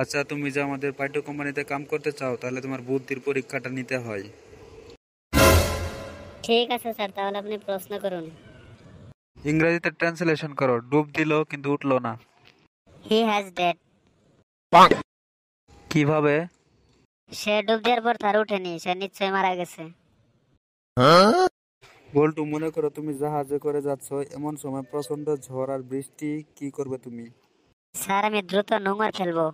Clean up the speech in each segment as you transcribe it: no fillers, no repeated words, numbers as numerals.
আচ্ছা, তুমি যে আমাদের পাইটো কোম্পানিতে কাম করতে চাও তাহলে তোমার বুদ্ধির পরীক্ষাটা নিতে হয়। ঠিক আছে স্যার, তাহলে আপনি প্রশ্ন করুন। ইংরেজিতে ট্রান্সলেশন করো। ডুব দিল কিন্তু উঠলো না। He has dead. কিভাবে? সে ডুব দেওয়ার পর তার উঠেনি, সে নিশ্চয়ই মারা গেছে। বল্টু, মনে করো তুমি জাহাজে করে যাচ্ছ, এমন সময় প্রচন্ড ঝড় আর বৃষ্টি, কি করবে তুমি? স্যার আমি দ্রুত নোঙর ফেলবো।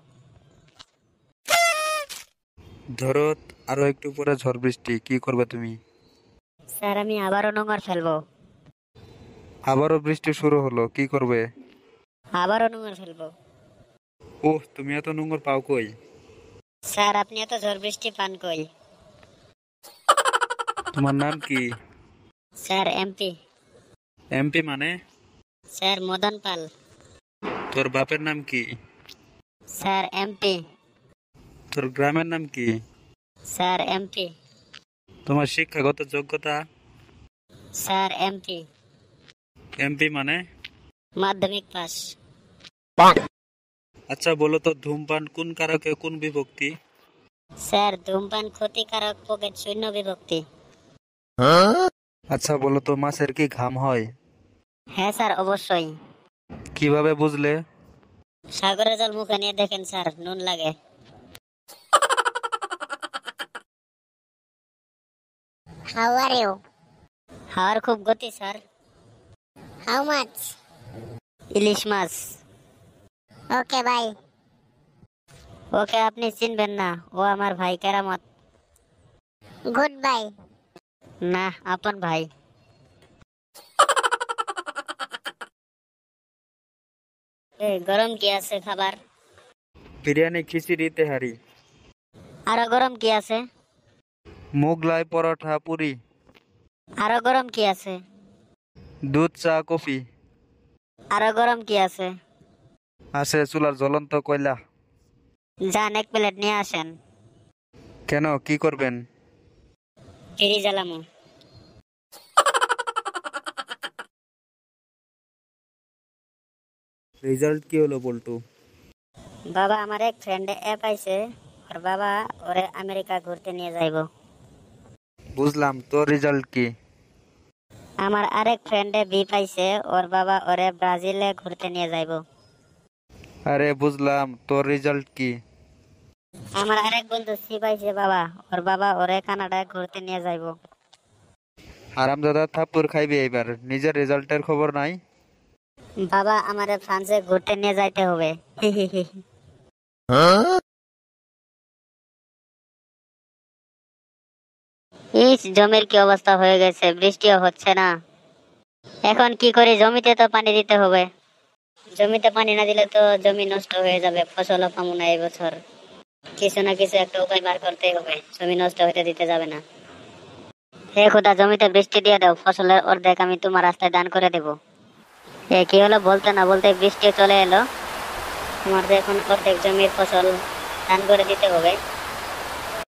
ধরো আরো একটু পরে ঝড় বৃষ্টি, কি করবে তুমি? স্যার আমি আবারও নোঙর ফেলবো। আবারও বৃষ্টি শুরু হলো, কি করবে? আবারও নোঙর ফেলবো। ওহ, তুমি এত নোংর পাও কই? স্যার আপনি এত ঝড় বৃষ্টি পান কই? তোমার নাম কি? Sir MP. এমপি মানে? স্যার মদন পাল। তোর বাপের নাম কি? Sir MP. তোর গ্রামের নাম কি? Sir MP. তোমার শিক্ষাগত যোগ্যতা? Sir MP. এমপি মানে? মাধ্যমিক পাস। আচ্ছা বলো তো, ধূমপান কোন কারকে কোন বিভক্তি? স্যার ধূমপান ক্ষতিকারক, পকেট শূন্য বিভক্তি। আচ্ছা বলো তো, মাছের কি ঘাম হয়? হ্যাঁ স্যার অবশ্যই। কিভাবে বুঝলে? সাগরের জল মুখে নিয়ে দেখেন স্যার, নুন লাগে। How are you? হাওয়ার খুব গতি স্যার। How much? ইলিশ মাছ। Okay, bye. ওকে আপনি চিনবেন না, ও আমার ভাই কেরামত। Goodbye. না, আপন ভাই। এই গরম কি আছে খাবার? বিরিয়ানি, খিচুড়ি, তেহারি। আরো গরম কি আছে? মোগলাই, পরোটা, পুরি। আরো গরম কি আছে? দুধ, চা, কফি। আরো গরম কি আছে? আছে চুলার জ্বলন্ত কয়লা। যান এক প্লেট নিয়ে আসেন। কেন, কি করবেন? ফিরি জ্বালামু। রেজাল্ট কি হলো বল্টু? বাবা আমার এক ফ্রেন্ড এ পাইছে, ওর বাবা ওরে আমেরিকা ঘুরতে নিয়ে যাইবো। বুঝলাম, তোর রেজাল্ট কি? আমার আরেক ফ্রেন্ডে বি পাইছে, ওর বাবা ওরে ব্রাজিলে ঘুরতে নিয়ে যাইবো। আরে বুঝলাম, তোর রেজাল্ট কি? আমার আরেক বন্ধু সি পাইছে বাবা, ওর বাবা ওরে কানাডায় ঘুরতে নিয়ে যাইবো। হারামজাদা থাপ্পড় খাইবে এবার, নিজের রেজাল্টের খবর নাই। বাবা আমারে ফ্রান্সে ঘুরতে নিয়ে যাইতে হবে। হি হি হি। ইস জমির কি অবস্থা হয়ে গেছে, বৃষ্টিও হচ্ছে না। এখন কি করি, জমিতে তো পানি দিতে হবে। জমিতে পানি না দিলে তো জমি নষ্ট হয়ে যাবে, ফসলও পাবো না এই বছর। কিছু না কিছু একটা উপায় বার করতেই হবে, জমি নষ্ট হতে দিতে যাবে না। হে খোদা, জমিতে বৃষ্টি দিয়ে দাও, ফসলের অর্ধেক আমি তোমার রাস্তায় দান করে দেবো। এ কি হলো, বলতে না বলতে বৃষ্টি চলে এলো। আমার তো এখন অর্ধেক জমির ফসল দান করে দিতে হবে।